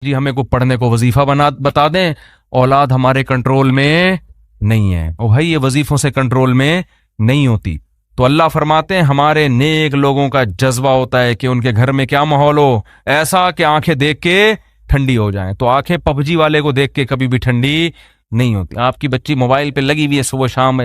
जी हमें को पढ़ने को वजीफा बता दें, औलाद हमारे कंट्रोल में नहीं है। और भाई ये वजीफों से कंट्रोल में नहीं होती। तो अल्लाह फरमाते हैं हमारे नेक लोगों का जज्बा होता है कि उनके घर में क्या माहौल हो, ऐसा कि आंखें देख के ठंडी हो जाएं। तो आंखें पबजी वाले को देख के कभी भी ठंडी नहीं होती। आपकी बच्ची मोबाइल पे लगी हुई है सुबह शाम,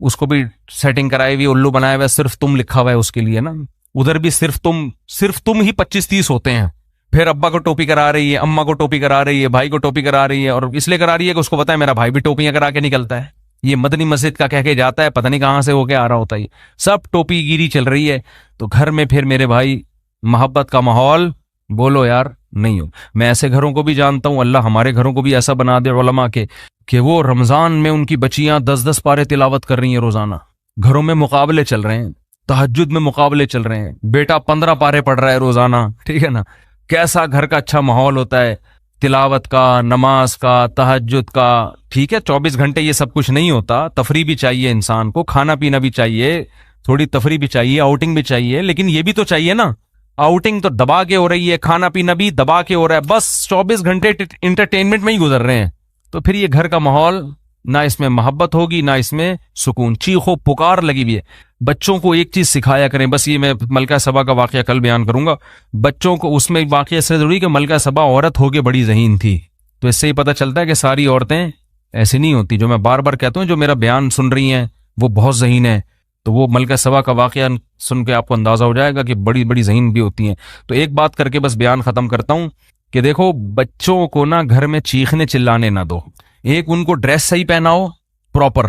उसको भी सेटिंग कराई हुई, उल्लू बनाया हुआ है, सिर्फ तुम लिखा हुआ है उसके लिए ना, उधर भी सिर्फ तुम ही 25-30 होते हैं। फिर अब्बा को टोपी करा रही है, अम्मा को टोपी करा रही है, भाई को टोपी करा रही है, और इसलिए करा रही है कि उसको पता है मेरा भाई भी टोपियां करा के निकलता है। ये मदनी मस्जिद का कह के जाता है, पता नहीं कहां से होके आ रहा होता है। सब टोपी गिरी चल रही है। तो घर में फिर मेरे भाई मोहब्बत का माहौल बोलो यार नहीं हो। मैं ऐसे घरों को भी जानता हूं, अल्लाह हमारे घरों को भी ऐसा बना दे उलमा के कि वो रमजान में उनकी बच्चियां 10-10 पारे तिलावत कर रही हैं रोजाना। घरों में मुकाबले चल रहे हैं, तहज्जुद में मुकाबले चल रहे हैं, बेटा 15 पारे पढ़ रहा है रोजाना, ठीक है ना। कैसा घर का अच्छा माहौल होता है, तिलावत का, नमाज का, तहज्जुद का। ठीक है 24 घंटे ये सब कुछ नहीं होता, तफरी भी चाहिए इंसान को, खाना पीना भी चाहिए, थोड़ी तफरी भी चाहिए, आउटिंग भी चाहिए, लेकिन ये भी तो चाहिए ना। आउटिंग तो दबा के हो रही है, खाना पीना भी दबा के हो रहा है, बस 24 घंटे इंटरटेनमेंट में ही गुजर रहे हैं। तो फिर ये घर का माहौल ना इसमें मोहब्बत होगी ना इसमें सुकून। चीखो पुकार लगी हुई है। बच्चों को एक चीज सिखाया करें, बस ये मैं मलका सबा का वाकया कल बयान करूंगा। बच्चों को उसमें वाकया से जरूरी कि मलका सबा औरत होके बड़ी ज़हीन थी। तो इससे ही पता चलता है कि सारी औरतें ऐसी नहीं होती। जो मैं बार बार कहता हूँ, जो मेरा बयान सुन रही हैं वो बहुत ज़हीन है, तो वो मलका सबा का वाकया सुन के आपको अंदाजा हो जाएगा कि बड़ी बड़ी ज़हीन भी होती हैं। तो एक बात करके बस बयान खत्म करता हूँ कि देखो बच्चों को ना घर में चीखने चिल्लाने ना दो। एक उनको ड्रेस सही पहनाओ प्रॉपर,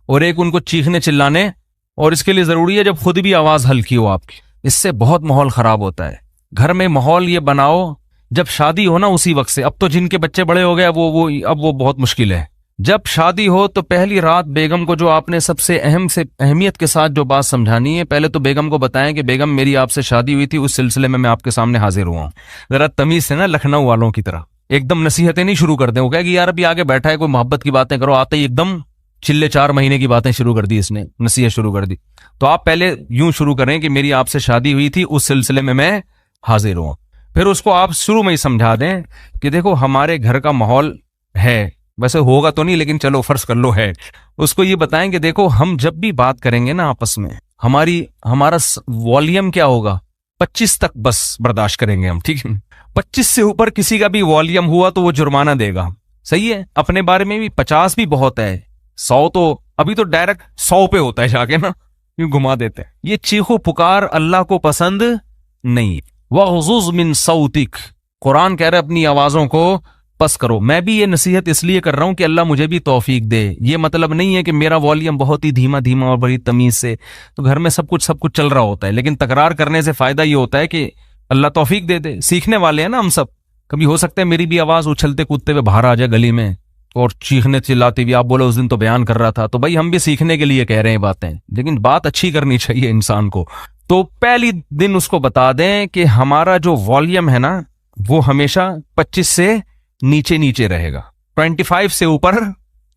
और एक उनको चीखने चिल्लाने, और इसके लिए जरूरी है जब खुद भी आवाज हल्की हो आपकी। इससे बहुत माहौल खराब होता है। घर में माहौल ये बनाओ जब शादी हो ना उसी वक्त से। अब तो जिनके बच्चे बड़े हो गए अब वो बहुत मुश्किल है। जब शादी हो तो पहली रात बेगम को जो आपने सबसे अहमियत के साथ जो बात समझानी है, पहले तो बेगम को बताएं कि बेगम मेरी आपसे शादी हुई थी, उस सिलसिले में मैं आपके सामने हाजिर हुआ हूं। जरा तमीज से ना, लखनऊ वालों की तरह एकदम नसीहतें नहीं शुरू कर दें। वो कहे कि यार अभी आगे बैठा है, कोई मोहब्बत की बातें करो, आते ही एकदम चिल्ले 4 महीने की बातें शुरू कर दी, इसने नसीहत शुरू कर दी। तो आप पहले यूं शुरू करें कि मेरी आपसे शादी हुई थी, उस सिलसिले में मैं हाजिर हुआ। फिर उसको आप शुरू में ही समझा दें कि देखो हमारे घर का माहौल है, वैसे होगा तो नहीं लेकिन चलो फर्ज कर लो है। उसको ये बताएं कि देखो हम जब भी बात करेंगे ना आपस में, हमारा वॉल्यूम क्या होगा, 25 तक बस बर्दाश्त करेंगे हम, ठीक है। 25 से ऊपर किसी का भी वॉल्यूम हुआ तो वो जुर्माना देगा। सही है, अपने बारे में भी 50 भी बहुत है, 100 तो अभी तो डायरेक्ट 100 पे होता है जाके ना, यूं घुमा देते हैं। ये चीखो पुकार अल्लाह को पसंद नहीं। वग़ज़ुज़ मिन सौतिक, कुरान कह रहा है अपनी आवाजों को पस करो। मैं भी ये नसीहत इसलिए कर रहा हूं कि अल्लाह मुझे भी तौफीक दे। ये मतलब नहीं है कि मेरा वॉल्यूम बहुत ही धीमा धीमा और बड़ी तमीज से, तो घर में सब कुछ चल रहा होता है, लेकिन तकरार करने से फायदा ये होता है कि अल्लाह तौफीक दे दे। सीखने वाले हैं ना हम सब। कभी हो सकता है मेरी भी आवाज उछलते कूदते हुए बाहर आ जाए गली में और चीखने चिल्लाती हुई। आप बोलो उस दिन तो बयान कर रहा था, तो भाई हम भी सीखने के लिए कह रहे हैं बातें, लेकिन बात अच्छी करनी चाहिए इंसान को। तो पहली दिन उसको बता दें कि हमारा जो वॉल्यूम है ना वो हमेशा 25 से नीचे नीचे रहेगा, 25 से ऊपर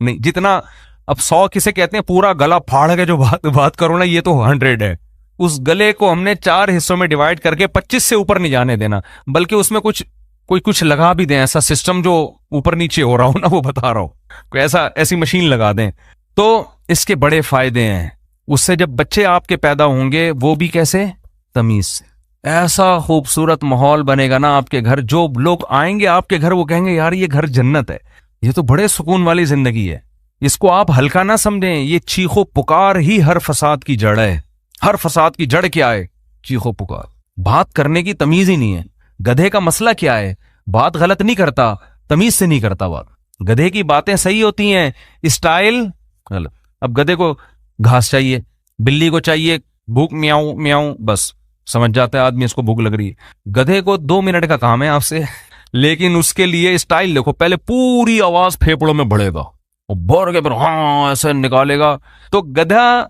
नहीं। जितना अब 100 किसे कहते हैं, पूरा गला फाड़ के जो बात करो ना, ये तो 100 है। उस गले को हमने 4 हिस्सों में डिवाइड करके 25 से ऊपर नहीं जाने देना, बल्कि उसमें कुछ लगा भी दें, ऐसा सिस्टम जो ऊपर नीचे हो रहा हो ना, वो बता रहा हो, कोई ऐसी मशीन लगा दें। तो इसके बड़े फायदे हैं। उससे जब बच्चे आपके पैदा होंगे वो भी कैसे, तमीज से। ऐसा खूबसूरत माहौल बनेगा ना आपके घर, जो लोग आएंगे आपके घर वो कहेंगे यार ये घर जन्नत है, ये तो बड़े सुकून वाली जिंदगी है। इसको आप हल्का ना समझें। ये चीखो पुकार ही हर फसाद की जड़ है। हर फसाद की जड़ क्या है, चीखो पुकार। बात करने की तमीज ही नहीं है। गधे का मसला क्या है, बात गलत नहीं करता, तमीज से नहीं करता बात। गधे की बातें सही होती हैं, स्टाइल गलत। अब गधे को घास चाहिए, बिल्ली को चाहिए भूख, म्याऊं म्याऊं, बस समझ जाता है आदमी इसको भूख लग रही है। गधे को 2 मिनट का काम है आपसे, लेकिन उसके लिए स्टाइल देखो, पहले पूरी आवाज फेफड़ों में बढ़ेगा और भर के फिर हाँ ऐसे निकालेगा। तो गधा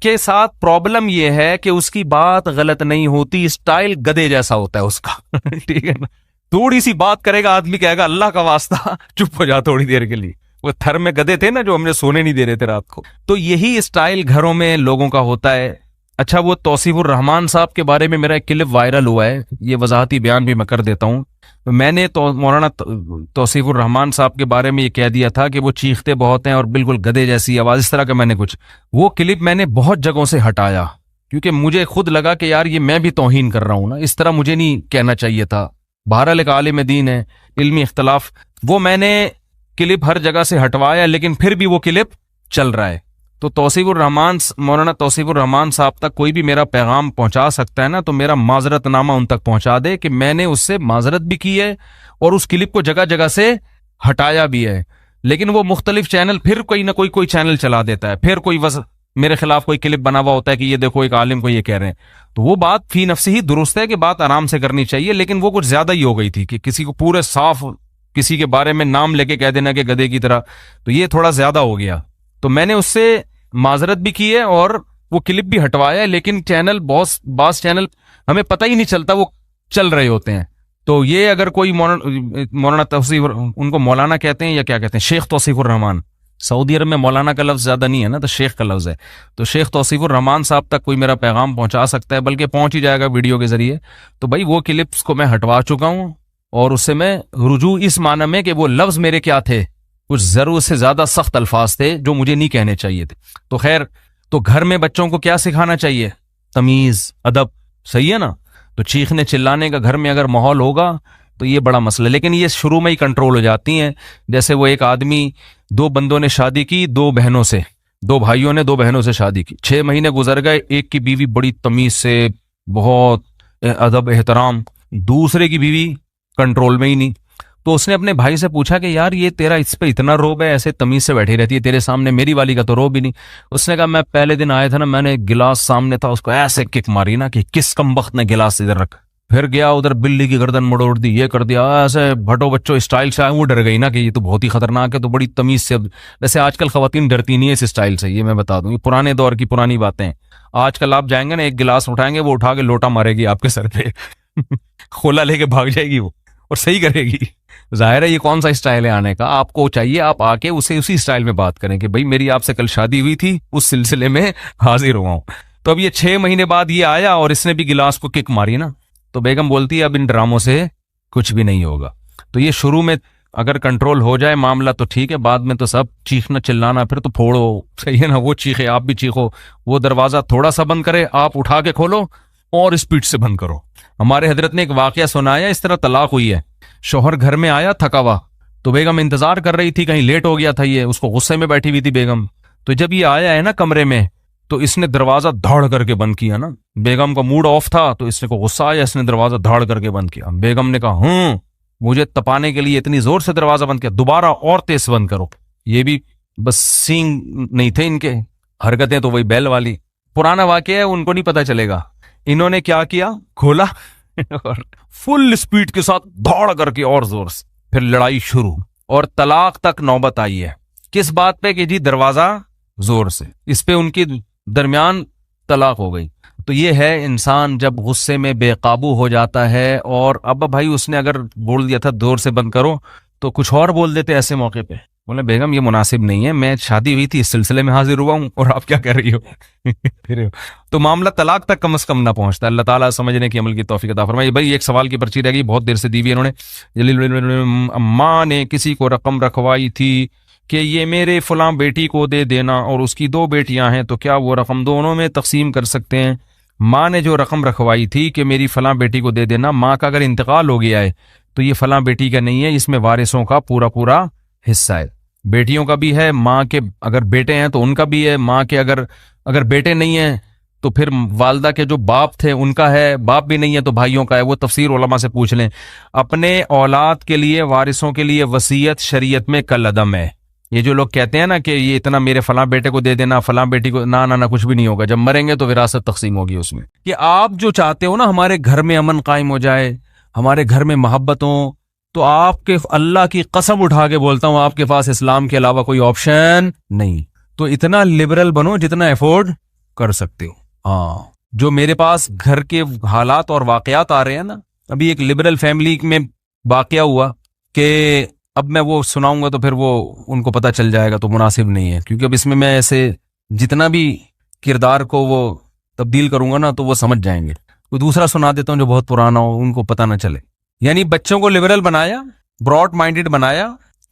के साथ प्रॉब्लम यह है कि उसकी बात गलत नहीं होती, स्टाइल गधे जैसा होता है उसका ठीक है ना। थोड़ी सी बात करेगा आदमी कहेगा अल्लाह का वास्ता चुप हो जा थोड़ी देर के लिए। वो थर में गधे थे ना जो हमने सोने नहीं दे रहे थे रात को। तो यही स्टाइल घरों में लोगों का होता है। अच्छा, वो तौसीफुर रहमान साहब के बारे में मेरा एक क्लिप वायरल हुआ है, ये वजाहती बयान भी मैं कर देता हूं। तो मैंने तो मौलाना तौसीफुर रहमान साहब के बारे में ये कह दिया था कि वो चीखते बहुत हैं और बिल्कुल गधे जैसी आवाज़, इस तरह का मैंने कुछ, वो क्लिप मैंने बहुत जगहों से हटाया क्योंकि मुझे खुद लगा कि यार ये मैं भी तौहीन कर रहा हूँ ना, इस तरह मुझे नहीं कहना चाहिए था। बहरहाल एक आलिम दीन है, इल्मी इख्तलाफ, वो मैंने क्लिप हर जगह से हटवाया लेकिन फिर भी वो क्लिप चल रहा है। तो तौसीफुर रहमान, मौलाना तौसीफुर रहमान साहब तक कोई भी मेरा पैगाम पहुंचा सकता है ना, तो मेरा माजरतनामा उन तक पहुंचा दे कि मैंने उससे माजरत भी की है और उस क्लिप को जगह जगह से हटाया भी है। लेकिन वो मुख्तलिफ चैनल फिर कोई ना कोई चैनल चला देता है, फिर कोई मेरे खिलाफ कोई क्लिप बना हुआ होता है कि ये देखो एक आलिम को ये कह रहे हैं। तो वो बात फी नफ्सी ही दुरुस्त है कि बात आराम से करनी चाहिए, लेकिन वो कुछ ज्यादा ही हो गई थी कि किसी को पूरे साफ किसी के बारे में नाम लेके कह देना कि गधे की तरह, तो ये थोड़ा ज्यादा हो गया। तो मैंने उससे माजरत भी की है और वो क्लिप भी हटवाया है, लेकिन चैनल बास चैनल हमें पता ही नहीं चलता वो चल रहे होते हैं। तो ये अगर कोई मौलाना तौसीफुर, उनको मौलाना कहते हैं या क्या कहते हैं, शेख तौसीफुर रहमान, सऊदी अरब में मौलाना का लफ्ज ज्यादा नहीं है ना, तो शेख का लफ्ज है। तो शेख तौसीफुर रहमान साहब तक कोई मेरा पैगाम पहुंचा सकता है, बल्कि पहुंच ही जाएगा वीडियो के जरिए। तो भाई वो क्लिप्स को मैं हटवा चुका हूं और उससे मैं रुजू इस माना में कि वो लफ्ज मेरे क्या थे, कुछ जरूरत से ज्यादा सख्त अल्फाज थे जो मुझे नहीं कहने चाहिए थे। तो खैर, तो घर में बच्चों को क्या सिखाना चाहिए? तमीज, अदब, सही है ना। तो चीखने चिल्लाने का घर में अगर माहौल होगा तो ये बड़ा मसला, लेकिन ये शुरू में ही कंट्रोल हो जाती हैं। जैसे वो एक आदमी, दो बंदों ने शादी की, दो बहनों से, दो भाइयों ने दो बहनों से शादी की, 6 महीने गुजर गए, एक की बीवी बड़ी तमीज से, बहुत अदब एहतराम, दूसरे की बीवी कंट्रोल में ही नहीं। तो उसने अपने भाई से पूछा कि यार ये तेरा इस पे इतना रोब है, ऐसे तमीज से बैठी रहती है तेरे सामने, मेरी वाली का तो रोब ही नहीं। उसने कहा मैं पहले दिन आया था ना, मैंने एक गिलास सामने था, उसको ऐसे किक मारी ना कि किस कमबख्त ने गिलास इधर रखा, फिर गया उधर बिल्ली की गर्दन मड़ोड़ दी, ये कर दिया, ऐसे भटो बच्चों स्टाइल से आए। वो डर गई ना कि ये तो बहुत ही खतरनाक है, तो बड़ी तमीज से। वैसे आजकल खवातीन डरती नहीं है इस स्टाइल से, ये मैं बता दूं, ये पुराने दौर की पुरानी बातें हैं। आजकल आप जाएंगे ना, एक गिलास उठाएंगे, वो उठा के लोटा मारेगी आपके सर पे खोला लेके भाग जाएगी वो, और सही करेगी। जाहिर है ये कौन सा स्टाइल है आने का? आपको चाहिए आप आके उसे उसी स्टाइल में बात करें कि भाई मेरी आपसे कल शादी हुई थी, उस सिलसिले में हाजिर हुआ हूं। तो अब ये 6 महीने बाद ये आया और इसने भी गिलास को किक मारी ना, तो बेगम बोलती है अब इन ड्रामों से कुछ भी नहीं होगा। तो ये शुरू में अगर कंट्रोल हो जाए मामला तो ठीक है, बाद में तो सब चीखना चिल्लाना, फिर तो फोड़ो, सही है ना, वो चीखे आप भी चीखो, वो दरवाजा थोड़ा सा बंद करे आप उठा के खोलो और स्पीड से बंद करो। हमारे हजरत ने एक वाकया सुनाया, इस तरह तलाक हुई है, शौहर घर में आया थका हुआ, तो बेगम इंतजार कर रही थी, कहीं लेट हो गया था ये, उसको गुस्से में बैठी हुई थी बेगम। तो जब ये आया है ना कमरे में, तो इसने दरवाजा धाड़ करके बंद किया ना, बेगम का मूड ऑफ था तो इसने को गुस्सा आया, इसने दरवाजा धाड़ करके बंद किया। बेगम ने कहा मुझे तपाने के लिए इतनी जोर से दरवाजा बंद किया, दोबारा और तेज बंद करो। ये भी बस सींग नहीं थे इनके, हरकतें तो वही बैल वाली, पुराना वाकया है, उनको नहीं पता चलेगा। इन्होंने क्या किया, खोला और फुल स्पीड के साथ दौड़ करके और जोर से, फिर लड़ाई शुरू और तलाक तक नौबत आई है। किस बात पे कि जी दरवाजा जोर से, इस पे उनकी दरमियान तलाक हो गई। तो ये है इंसान जब गुस्से में बेकाबू हो जाता है, और अब भाई उसने अगर बोल दिया था जोर से बंद करो तो कुछ और बोल देते ऐसे मौके पे, बोले बेगम ये मुनासिब नहीं है, मैं शादी हुई थी इस सिलसिले में हाजिर हुआ हूं और आप क्या कर रही हो फिर तो मामला तलाक तक कम से कम ना पहुंचता। अल्लाह ताला समझने की अमल की तौफीक अता फरमाए। भाई एक सवाल की पर्ची रह गई, बहुत देर से दी हुई इन्होंने। अम्मा ने किसी को रकम रखवाई थी कि ये मेरे फलां बेटी को दे देना, और उसकी 2 बेटियां हैं, तो क्या वो रकम दोनों में तकसीम कर सकते हैं? माँ ने जो रकम रखवाई थी कि मेरी फलां बेटी को दे देना, माँ का अगर इंतकाल हो गया है तो ये फलां बेटी का नहीं है, इसमें वारिसों का पूरा पूरा हिस्सा है। बेटियों का भी है, माँ के अगर बेटे हैं तो उनका भी है, माँ के अगर बेटे नहीं हैं तो फिर वालदा के जो बाप थे उनका है, बाप भी नहीं है तो भाइयों का है। वो तफसीर उलमा से पूछ लें। अपने औलाद के लिए, वारिसों के लिए वसीयत शरीयत में कल अदम है। ये जो लोग कहते हैं ना कि ये इतना मेरे फलां बेटे को दे देना, फलां बेटी को, ना ना ना, कुछ भी नहीं होगा। जब मरेंगे तो विरासत तकसीम होगी उसमें। कि आप जो चाहते हो ना हमारे घर में अमन कायम हो जाए, हमारे घर में मोहब्बत हो, तो आपके अल्लाह की कसम उठा के बोलता हूं आपके पास इस्लाम के अलावा कोई ऑप्शन नहीं। तो इतना लिबरल बनो जितना अफोर्ड कर सकते हो। हाँ, जो मेरे पास घर के हालात और वाकयात आ रहे हैं ना, अभी एक लिबरल फैमिली में वाकया हुआ कि अब मैं वो सुनाऊंगा तो फिर वो उनको पता चल जाएगा, तो मुनासिब नहीं है, क्योंकि अब इसमें मैं ऐसे जितना भी किरदार को वो तब्दील करूंगा ना तो वो समझ जाएंगे। तो दूसरा सुना देता हूं जो बहुत पुराना हो, उनको पता ना चले। यानी बच्चों को लिबरल बनाया, ब्रॉड माइंडेड बनाया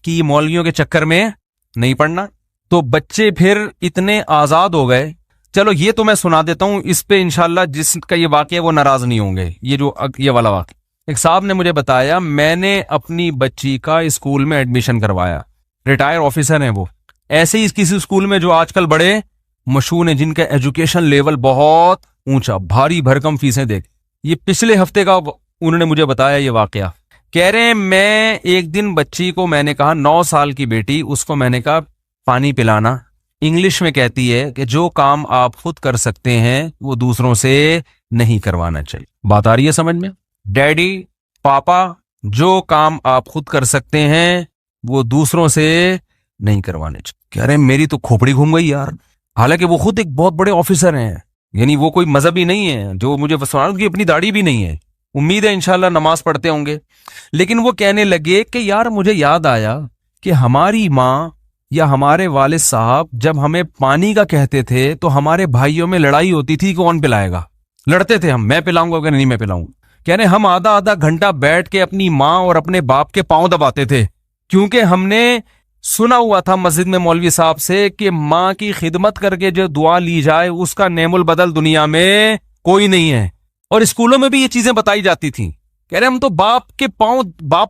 कि ये मौलवियों के चक्कर में नहीं पड़ना। तो बच्चे फिर इतने आजाद हो गए। चलो ये तो मैं सुना देता हूं, इस पे इंशाल्लाह जिसका ये वाकया वो नाराज नहीं होंगे। ये वाला वाकया एक साहब ने मुझे बताया, मैंने अपनी बच्ची का स्कूल में एडमिशन करवाया, रिटायर ऑफिसर हैं वो, ऐसे ही किसी स्कूल में जो आजकल बड़े मशहूर हैं, जिनका एजुकेशन लेवल बहुत ऊंचा, भारी भरकम फीसें देख। ये पिछले हफ्ते का उन्होंने मुझे बताया ये वाकया। कह रहे हैं मैं एक दिन बच्ची को मैंने कहा, 9 साल की बेटी, उसको मैंने कहा पानी पिलाना। इंग्लिश में कहती है कि जो काम आप खुद कर सकते हैं वो दूसरों से नहीं करवाना चाहिए। बात आ रही है समझ में? डैडी, पापा, जो काम आप खुद कर सकते हैं वो दूसरों से नहीं करवाने चाहिए। कह रहे हैं मेरी तो खोपड़ी घूम गई यार। हालांकि वो खुद एक बहुत बड़े ऑफिसर हैं, यानी वो कोई मजहबी नहीं है जो मुझे सुना, उनकी अपनी दाढ़ी भी नहीं है, उम्मीद है इंशाल्लाह नमाज पढ़ते होंगे। लेकिन वो कहने लगे कि यार मुझे याद आया कि हमारी माँ या हमारे वालिद साहब जब हमें पानी का कहते थे तो हमारे भाइयों में लड़ाई होती थी, कौन पिलाएगा। लड़ते थे हम, मैं पिलाऊंगा अगर नहीं मैं पिलाऊंगा। कहने हम आधा आधा घंटा बैठ के अपनी माँ और अपने बाप के पांव दबाते थे, क्योंकि हमने सुना हुआ था मस्जिद में मौलवी साहब से कि माँ की खिदमत करके जो दुआ ली जाए उसका नेमुल बदल दुनिया में कोई नहीं है। और स्कूलों में भी ये चीजें बताई जाती थी। कह रहे हम तो बाप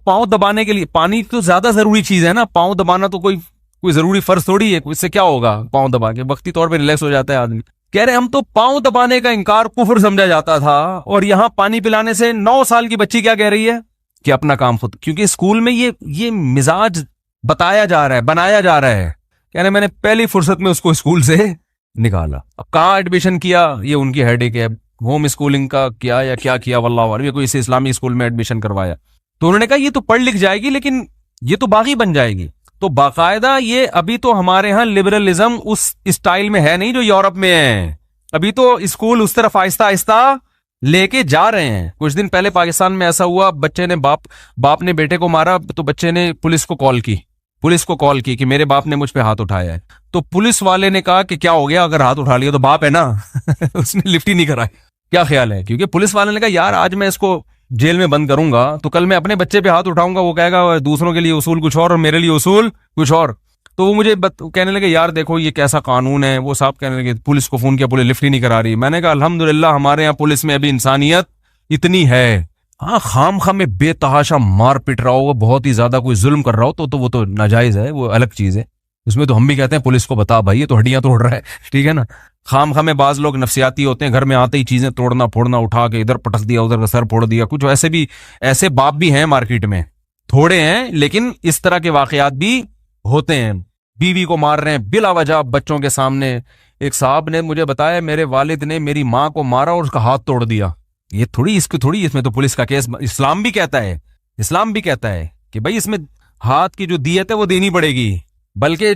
पांव दबाने के लिए, पानी तो ज्यादा जरूरी चीज है ना, पांव दबाना तो कोई जरूरी फर्ज थोड़ी है, इससे क्या होगा, पांव दबा के वक्ती तौर पे रिलैक्स हो जाता है आदमी। कह रहे हम तो पांव दबाने का इनकार कुफर समझा जाता था, और यहां पानी पिलाने से 9 साल की बच्ची क्या कह रही है कि अपना काम खुद, क्योंकि स्कूल में ये मिजाज बताया जा रहा है, बनाया जा रहा है। कहने मैंने पहली फुर्सत में उसको स्कूल से निकाला। अब कहाँ एडमिशन किया ये उनकी हेडेक है, होम स्कूलिंग का किया या क्या किया वल्लाह आलम, कोई इसे इस्लामी स्कूल में एडमिशन करवाया। तो उन्होंने कहा ये तो पढ़ लिख जाएगी लेकिन ये तो बागी बन जाएगी। तो बाकायदा ये अभी तो हमारे यहाँ लिबरलिज्म उस स्टाइल में है नहीं जो यूरोप में है। अभी तो स्कूल उस तरफ आहिस्ता आहिस्ता लेके जा रहे हैं। कुछ दिन पहले पाकिस्तान में ऐसा हुआ, बच्चे ने बाप ने बेटे को मारा, तो बच्चे ने पुलिस को कॉल की कि मेरे बाप ने मुझ पे हाथ उठाया है। तो पुलिस वाले ने कहा कि क्या हो गया, अगर हाथ उठा लिया तो बाप है ना उसने लिफ्ट ही नहीं कराई। क्या ख्याल है? क्योंकि पुलिस वाले ने कहा यार आज मैं इसको जेल में बंद करूंगा तो कल मैं अपने बच्चे पे हाथ उठाऊंगा, वो कहेगा दूसरों के लिए उसूल कुछ और मेरे लिए उसूल कुछ और। तो वो मुझे कहने लगे यार देखो ये कैसा कानून है। वो साहब कहने लगे पुलिस को फोन किया, पुलिस लिफ्ट ही नहीं करा रही। मैंने कहा अल्हम्दुलिल्लाह हमारे यहाँ पुलिस में अभी इंसानियत इतनी है। हाँ, खाम में बेतहाशा मार पिट रहा हो, बहुत ही ज्यादा कोई जुल्म कर रहा हो तो वो तो नाजायज है, वो अलग चीज है। उसमें तो हम भी कहते हैं पुलिस को बता भाई ये तो हड्डियां तोड़ रहा है, ठीक है ना। खाम में बाज लोग नफसियाती होते हैं, घर में आते ही चीजें तोड़ना फोड़ना, उठा के इधर पटक दिया उधर का सर फोड़ दिया। कुछ ऐसे बाप भी हैं मार्केट में, थोड़े हैं लेकिन इस तरह के वाकयात भी होते हैं। बीवी को मार रहे हैं बिला वजह बच्चों के सामने। एक साहब ने मुझे बताया मेरे वालिद ने मेरी माँ को मारा और उसका हाथ तोड़ दिया। ये थोड़ी इसमें तो पुलिस का केस, इस्लाम भी कहता है कि भाई इसमें हाथ की जो दियत है वो देनी पड़ेगी, बल्कि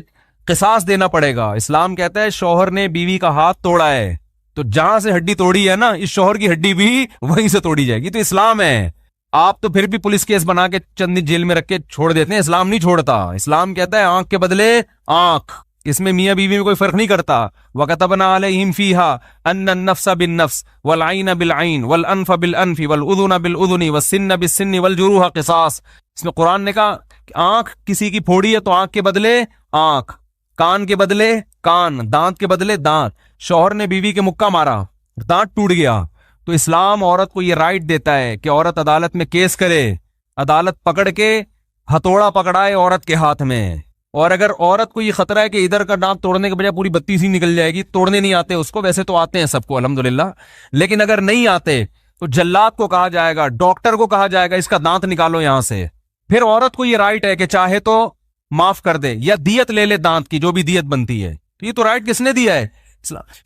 किसास देना पड़ेगा। इस्लाम कहता है शौहर ने बीवी का हाथ तोड़ा है तो जहां से हड्डी तोड़ी है ना, इस शौहर की हड्डी भी वहीं से तोड़ी जाएगी। तो इस्लाम है। आप तो फिर भी पुलिस केस बना के चंद दिन जेल में रख के छोड़ देते हैं, इस्लाम नहीं छोड़ता। इस्लाम कहता है आंख के बदले आंख। इसमें मियां बीवी में कोई फर्क नहीं करता। वकतबना अलैहिम फीहा अन्नन नफ्सा बिन नफ्स वल आइना बिल आइन वल अनफ बिल अनफी वल उदुना बिल उदुनी वस्सिन्न बिस सिन्नी वल जुरूहा क़िसास। इसमें कुरान ने कहा आंख किसी की फोड़ी है तो आंख के बदले आंख, कान के बदले कान, दांत के बदले दांत। शौहर ने बीवी के मुक्का मारा, दांत टूट गया, तो इस्लाम औरत को यह राइट देता है कि औरत अदालत में केस करे, अदालत पकड़ के हथौड़ा पकड़ाए औरत के हाथ में। और अगर औरत को ये खतरा है कि इधर का दांत तोड़ने के बजाय पूरी बत्ती सी निकल जाएगी, तोड़ने नहीं आते उसको, वैसे तो आते हैं सबको अल्हम्दुलिल्लाह, लेकिन अगर नहीं आते तो जल्लाद को कहा जाएगा, डॉक्टर को कहा जाएगा इसका दांत निकालो यहां से। फिर औरत को यह राइट है कि चाहे तो माफ कर दे या दियत ले ले दांत की, जो भी दियत बनती है। तो ये तो राइट किसने दिया है?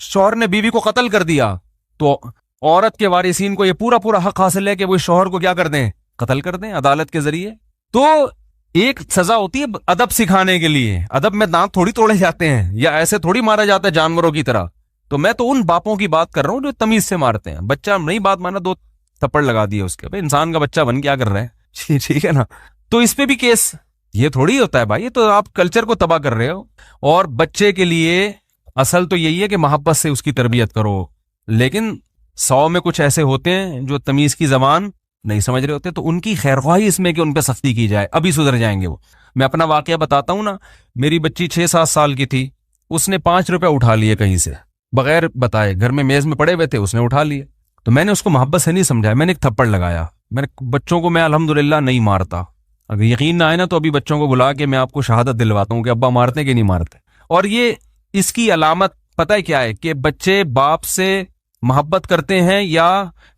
शौहर ने बीवी को कत्ल कर दिया तो औरत के वारिसीन को ये पूरा पूरा हक हासिल है कि वो शौहर को क्या कर दें, कत्ल कर दें अदालत के जरिए। तो एक सजा होती है अदब सिखाने के लिए। अदब में दांत थोड़ी तोड़े जाते हैं या ऐसे थोड़ी मारा जाता है जानवरों की तरह। तो मैं तो उन बापों की बात कर रहा हूं जो तमीज से मारते हैं। बच्चा नहीं बात माना, 2 थप्पड़ लगा दिए उसके। भाई इंसान का बच्चा बन क्या कर रहे हैं ठीक है ना। तो इस पे भी केस, ये थोड़ी होता है भाई, ये तो आप कल्चर को तबाह कर रहे हो। और बच्चे के लिए असल तो यही है कि मोहब्बत से उसकी तरबियत करो, लेकिन 100 में कुछ ऐसे होते हैं जो तमीज की जबान नहीं समझ रहे होते, तो उनकी खैरख्वाही इसमें कि उन पर सख्ती की जाए, अभी सुधर जाएंगे वो। मैं अपना वाकया बताता हूं ना, मेरी बच्ची 6-7 साल की थी, उसने 5 रुपए उठा लिए कहीं से बगैर बताए, घर में मेज में पड़े हुए थे, उसने उठा लिए। तो मैंने उसको मोहब्बत से नहीं समझाया, मैंने एक थप्पड़ लगाया। मैंने बच्चों को मैं अल्हम्दुलिल्लाह नहीं मारता, अगर यकीन ना आए ना तो अभी बच्चों को बुला के मैं आपको शहादत दिलवाता हूँ कि अब्बा मारते कि नहीं मारते। और ये इसकी अलामत पता है क्या है, कि बच्चे बाप से मोहब्बत करते हैं या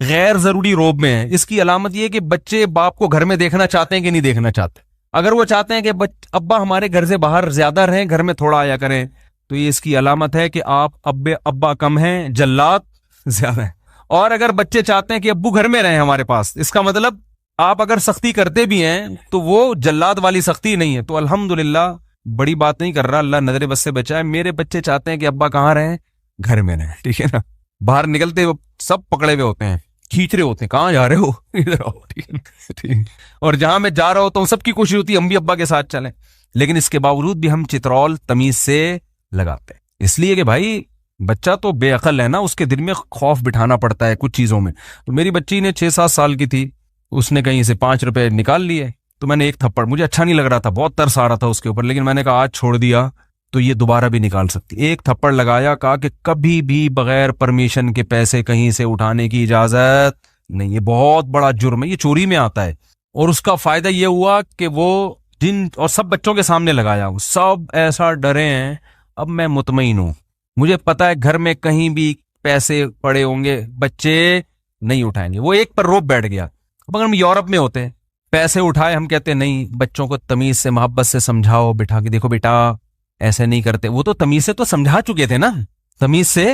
गैर जरूरी रोब में है। इसकी अलामत ये है कि बच्चे बाप को घर में देखना चाहते हैं कि नहीं देखना चाहते। अगर वो चाहते हैं कि अब्बा हमारे घर से बाहर ज्यादा रहें, घर में थोड़ा आया करें, तो ये इसकी अलामत है कि आप अब्बा कम हैं, जल्लाद ज्यादा है। और अगर बच्चे चाहते हैं कि अब्बू घर में रहें हमारे पास, इसका मतलब आप अगर सख्ती करते भी हैं तो वो जल्लाद वाली सख्ती नहीं है। तो अल्हम्दुलिल्लाह, बड़ी बात नहीं कर रहा, अल्लाह नजर बस से बचाए, मेरे बच्चे चाहते हैं कि अब्बा कहाँ रहें, घर में रहें, ठीक है ना। बाहर निकलते वो सब पकड़े हुए होते हैं, खींच रहे होते हैं, कहाँ जा रहे हो, इधर आओ, ठीक है, ठीक। और जहां मैं जा रहा होता हूँ सबकी कोशिश होती है हम भी अब्बा के साथ चलें, लेकिन इसके बावजूद भी हम चित्रौल तमीज से लगाते हैं, इसलिए कि भाई बच्चा तो बेअकल है ना, उसके दिल में खौफ बिठाना पड़ता है कुछ चीजों में। तो मेरी बच्ची ने 6-7 साल की थी, उसने कहीं से 5 रुपए निकाल लिए, तो मैंने एक थप्पड़, मुझे अच्छा नहीं लग रहा था, बहुत तरस आ रहा था उसके ऊपर, लेकिन मैंने कहा आज छोड़ दिया तो ये दोबारा भी निकाल सकती। एक थप्पड़ लगाया, कहा कि कभी भी बगैर परमिशन के पैसे कहीं से उठाने की इजाजत नहीं, ये बहुत बड़ा जुर्म है, ये चोरी में आता है। और उसका फायदा ये हुआ कि वो जिन, और सब बच्चों के सामने लगाया, सब ऐसा डरे हैं, अब मैं मुतमईन हूं, मुझे पता है घर में कहीं भी पैसे पड़े होंगे बच्चे नहीं उठाएंगे। वो एक पर रोप बैठ गया। अब अगर हम यूरोप में होते हैं, पैसे उठाए, हम कहते नहीं, बच्चों को तमीज से मोहब्बत से समझाओ, बिठा के देखो बेटा ऐसे नहीं करते। वो तो तमीज से तो समझा चुके थे ना, तमीज से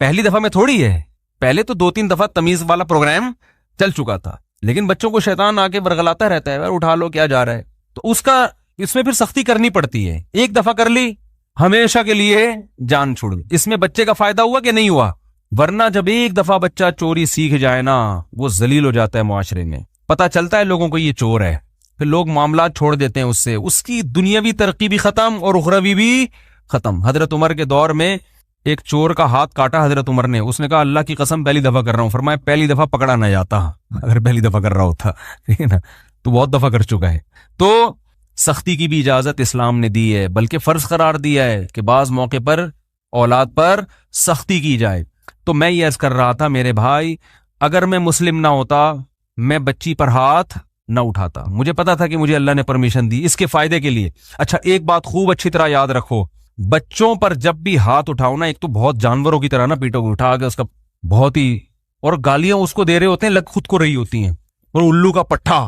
पहली दफा में थोड़ी है, पहले तो 2-3 दफा तमीज वाला प्रोग्राम चल चुका था। लेकिन बच्चों को शैतान आके वर्गलाता रहता है, यार उठा लो क्या जा रहा है, तो उसका इसमें फिर सख्ती करनी पड़ती है। एक दफा कर ली, हमेशा के लिए जान छुड़ गई। इसमें बच्चे का फायदा हुआ कि नहीं हुआ? वरना जब एक दफा बच्चा चोरी सीख जाए ना, वो जलील हो जाता है मुआशरे में, पता चलता है लोगों को ये चोर है, फिर लोग मामला छोड़ देते हैं उससे, उसकी दुनियावी तरक्की भी खत्म और उखरवी भी खत्म। हजरत उमर के दौर में एक चोर का हाथ काटा हजरत उमर ने, उसने कहा अल्लाह की कसम पहली दफा कर रहा हूं, फरमाया पहली दफा पकड़ा ना जाता, अगर पहली दफा कर रहा होता, ठीक है ना, तो बहुत दफा कर चुका है। तो सख्ती की भी इजाजत इस्लाम ने दी है, बल्कि फर्ज करार दिया है कि बाज मौके पर औलाद पर सख्ती की जाए। तो मैं ये अर्ज कर रहा था मेरे भाई, अगर मैं मुस्लिम ना होता, मैं बच्ची पर हाथ ना उठाता। मुझे पता था कि मुझे अल्लाह ने परमिशन दी इसके फायदे के लिए। अच्छा, एक बात खूब अच्छी तरह याद रखो, बच्चों पर जब भी हाथ उठाओ ना, एक तो बहुत जानवरों की तरह ना पीटोगे, उठा के उसका बहुत ही, और गालियां उसको दे रहे होते हैं, लग खुद को रही होती हैं, और उल्लू का पट्ठा,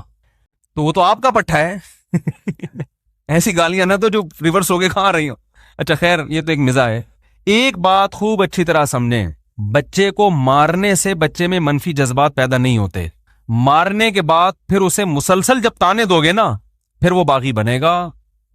तो वो तो आपका पट्ठा है ऐसी गालियां ना तो जो रिवर्स होके खा रही हो। अच्छा खैर, ये तो एक मिजा है। एक बात खूब अच्छी तरह समझें, बच्चे को मारने से बच्चे में मनफी जज्बात पैदा नहीं होते। मारने के बाद फिर उसे मुसलसल जब ताने दोगे ना, फिर वो बागी बनेगा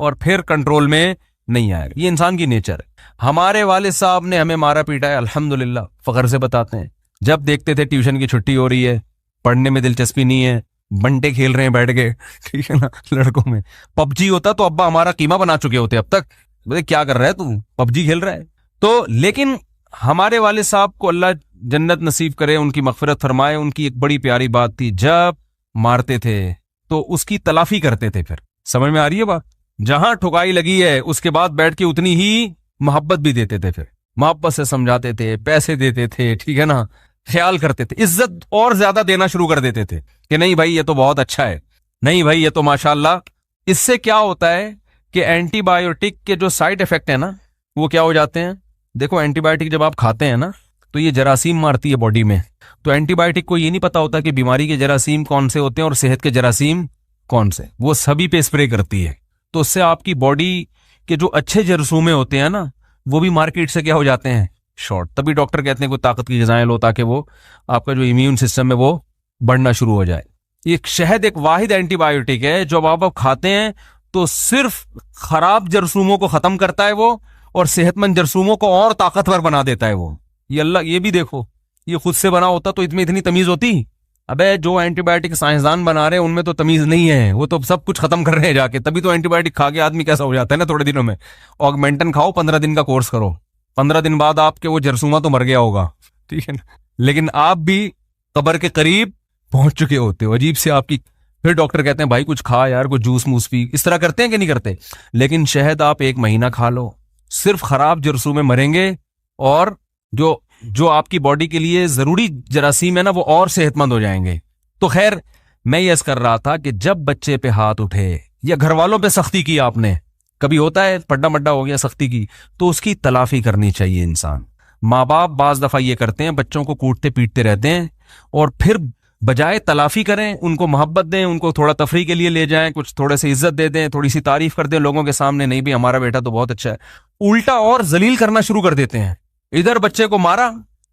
और फिर कंट्रोल में नहीं आएगा। ये इंसान की नेचर है। हमारे वालिद साहब ने हमें मारा पीटा है, अल्हम्दुलिल्लाह, फख्र से बताते हैं। जब देखते थे ट्यूशन की छुट्टी हो रही है, पढ़ने में दिलचस्पी नहीं है, बंटे खेल रहे हैं बैठ के, ठीक है ना, लड़कों में पबजी होता तो अब्बा हमारा कीमा बना चुके होते अब तक, बोले क्या कर रहा है तू, पबजी खेल रहा है। तो लेकिन हमारे वाले साहब को अल्लाह जन्नत नसीब करे, उनकी मगफिरत फरमाए, उनकी एक बड़ी प्यारी बात थी, जब मारते थे तो उसकी तलाफी करते थे। फिर समझ में आ रही है बात? जहां ठुकाई लगी है उसके बाद बैठ के उतनी ही मोहब्बत भी देते थे, फिर मोहब्बत से समझाते थे, पैसे देते थे, ठीक है ना, ख्याल करते थे, इज्जत और ज्यादा देना शुरू कर देते थे कि नहीं भाई ये तो बहुत अच्छा है, नहीं भाई ये तो माशाल्लाह। इससे क्या होता है कि एंटीबायोटिक के जो साइड इफेक्ट है ना, वो क्या हो जाते हैं। देखो, एंटीबायोटिक जब आप खाते हैं ना, तो ये जरासीम मारती है बॉडी में। तो एंटीबायोटिक को ये नहीं पता होता कि बीमारी के जरासीम कौन से होते हैं और सेहत के जरासीम कौन से, वो सभी पे स्प्रे करती है। तो उससे आपकी बॉडी के जो अच्छे जरसूमे होते हैं ना, वो भी मार्केट से क्या हो जाते हैं, शॉर्ट। तभी डॉक्टर कहते हैं कोई ताकत की ग़िज़ाएं लो, ताकि वो आपका जो इम्यून सिस्टम है वो बढ़ना शुरू हो जाए। ये शहद एक वाहिद एंटीबायोटिक है जो अब आप खाते हैं तो सिर्फ खराब जरसूमों को खत्म करता है वो, और सेहतमंद जरसूमों को और ताकतवर बना देता है वो। ये अल्लाह, ये भी देखो, ये खुद से बना होता तो इसमें इतनी तमीज होती। अबे जो एंटीबायोटिक साइंसदान बना रहे हैं उनमें तो तमीज नहीं है, वो तो सब कुछ खत्म कर रहे हैं जाके। तभी तो एंटीबायोटिक खा के आदमी कैसा हो जाता है ना थोड़े दिनों में। ऑगमेंटन खाओ, 15 दिन का कोर्स करो, 15 दिन बाद आपके वो जरसूमा तो मर गया होगा, ठीक है ना, लेकिन आप भी कब्र के करीब पहुंच चुके होते हो, अजीब से आपकी। फिर डॉक्टर कहते हैं भाई कुछ खा यार, कुछ जूस मूस पी। इस तरह करते हैं कि नहीं करते? लेकिन शहद आप 1 महीना खा लो, सिर्फ खराब जरसों में मरेंगे, और जो जो आपकी बॉडी के लिए जरूरी जरासीम है ना, वो और सेहतमंद हो जाएंगे। तो खैर, मैं ये कर रहा था कि जब बच्चे पे हाथ उठे या घर वालों पे सख्ती की आपने, कभी होता है पड्डा मड्डा हो गया, सख्ती की, तो उसकी तलाफी करनी चाहिए इंसान। माँ बाप बाज दफा ये करते हैं, बच्चों को कूटते पीटते रहते हैं, और फिर बजाय तलाफी करें, उनको मोहब्बत दें, उनको थोड़ा तफरी के लिए ले जाएं, कुछ थोड़े से इज्जत दे दें, थोड़ी सी तारीफ कर दें लोगों के सामने, नहीं भी हमारा बेटा तो बहुत अच्छा है, उल्टा और जलील करना शुरू कर देते हैं। इधर बच्चे को मारा,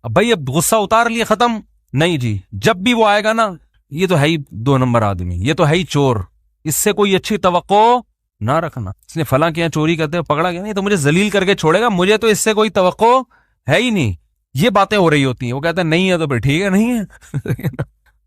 अब भाई अब गुस्सा उतार लिया, खत्म। नहीं जी, जब भी वो आएगा ना, ये तो है ही 2 नंबर आदमी, ये तो है ही चोर, इससे कोई अच्छी तवक्को ना रखना। इसने फला किया, चोरी करते हुए पकड़ा गया, नहीं तो मुझे जलील करके छोड़ेगा, मुझे तो इससे कोई तवक्को है ही नहीं। ये बातें हो रही होती हैं। वो कहता है नहीं है तो फिर ठीक है, नहीं है।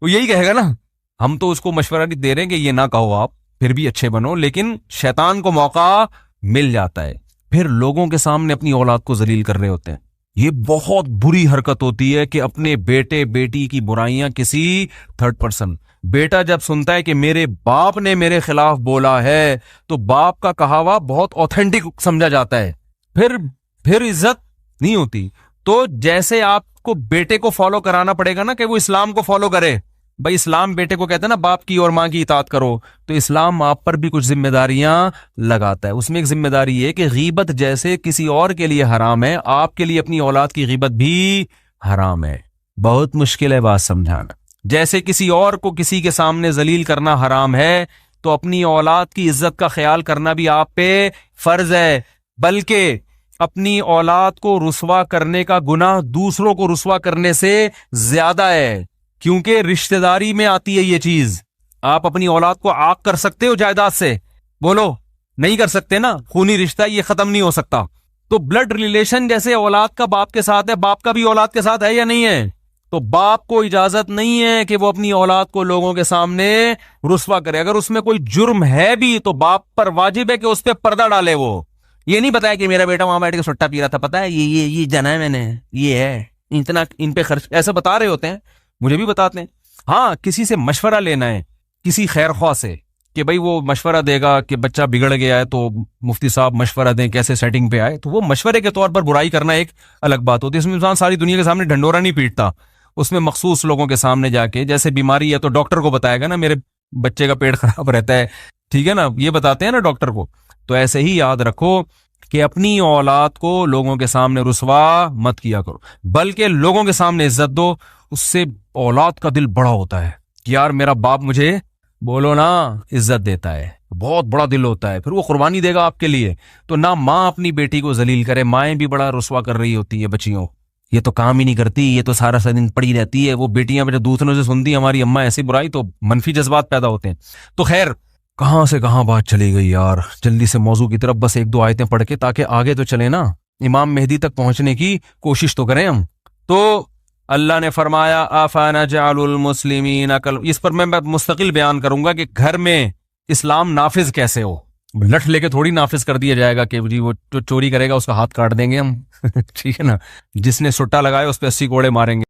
वो यही कहेगा ना। हम तो उसको मशवरा नहीं दे रहे कि ये ना कहो आप, फिर भी अच्छे बनो, लेकिन शैतान को मौका मिल जाता है, फिर लोगों के सामने अपनी औलाद को जलील कर रहे होते हैं। ये बहुत बुरी हरकत होती है कि अपने बेटे बेटी की बुराइयां किसी थर्ड पर्सन, बेटा जब सुनता है कि मेरे बाप ने मेरे खिलाफ बोला है, तो बाप का कहावा बहुत ऑथेंटिक समझा जाता है, फिर इज्जत नहीं होती। तो जैसे आपको बेटे को फॉलो कराना पड़ेगा ना कि वो इस्लाम को फॉलो करे, भाई इस्लाम बेटे को कहते हैं ना बाप की और मां की इताअत करो, तो इस्लाम आप पर भी कुछ जिम्मेदारियां लगाता है। उसमें एक जिम्मेदारी है कि गीबत जैसे किसी और के लिए हराम है, आपके लिए अपनी औलाद की गीबत भी हराम है। बहुत मुश्किल है बात समझाना। जैसे किसी और को किसी के सामने जलील करना हराम है, तो अपनी औलाद की इज्जत का ख्याल करना भी आप पे फर्ज है। बल्कि अपनी औलाद को रुस्वा करने का गुनाह दूसरों को रुस्वा करने से ज्यादा है, क्योंकि रिश्तेदारी में आती है ये चीज। आप अपनी औलाद को आग कर सकते हो जायदाद से? बोलो, नहीं कर सकते ना, खूनी रिश्ता ये खत्म नहीं हो सकता। तो ब्लड रिलेशन जैसे औलाद का बाप के साथ है, बाप का भी औलाद के साथ है या नहीं है? तो बाप को इजाजत नहीं है कि वो अपनी औलाद को लोगों के सामने रुस्वा करे। अगर उसमें कोई जुर्म है भी तो बाप पर वाजिब है कि उस पर पर्दा डाले। वो ये नहीं बताया कि मेरा बेटा वहां बैठ के सुट्टा पी रहा था, पता है, ये जाना है मैंने, ये है, इतना इन पे खर्च, ऐसा बता रहे होते हैं, मुझे भी बताते हैं। हाँ, किसी से मशवरा लेना है, किसी खैर ख्वाह से, कि भाई वो मशवरा देगा कि बच्चा बिगड़ गया है तो मुफ्ती साहब मशवरा दें कैसे सेटिंग पे आए, तो वो मशवरे के तौर पर बुराई करना एक अलग बात होती है। इसमें इंसान सारी दुनिया के सामने ढंडोरा नहीं पीटता, उसमें मखसूस लोगों के सामने जाके, जैसे बीमारी है तो डॉक्टर को बताएगा ना मेरे बच्चे का पेट खराब रहता है, ठीक है ना, ये बताते हैं ना डॉक्टर को। तो ऐसे ही याद रखो कि अपनी औलाद को लोगों के सामने रुस्वा मत किया करो, बल्कि लोगों के सामने इज्जत दो। उससे औलाद का दिल बड़ा होता है कि यार मेरा बाप मुझे, बोलो ना, इज्जत देता है, बहुत बड़ा दिल होता है, फिर वो कुर्बानी देगा आपके लिए। तो ना माँ अपनी बेटी को जलील करे, माएँ भी बड़ा रुस्वा कर रही होती है बच्चियों, ये तो काम ही नहीं करती, ये तो सारा दिन पड़ी रहती है। वो बेटियां जब दूसरों से सुनती हमारी अम्मा ऐसी बुराई, तो मनफी जज्बात पैदा होते हैं। तो खैर, कहां से कहां बात चली गई यार। जल्दी से मौजू की तरफ बस 1-2 आयतें पढ़ के, ताकि आगे तो चले ना, इमाम मेहदी तक पहुंचने की कोशिश तो करें हम। तो अल्लाह ने फरमाया आफाना जालुल मुस्लिमीन अकल, इस पर मैं मुस्तकिल बयान करूंगा कि घर में इस्लाम नाफिज कैसे हो। लठ लेके थोड़ी नाफिज कर दिया जाएगा कि जी वो जो चोरी करेगा उसका हाथ काट देंगे हम। ठीक है ना, जिसने सुट्टा लगाया उस पर 80 कोड़े मारेंगे।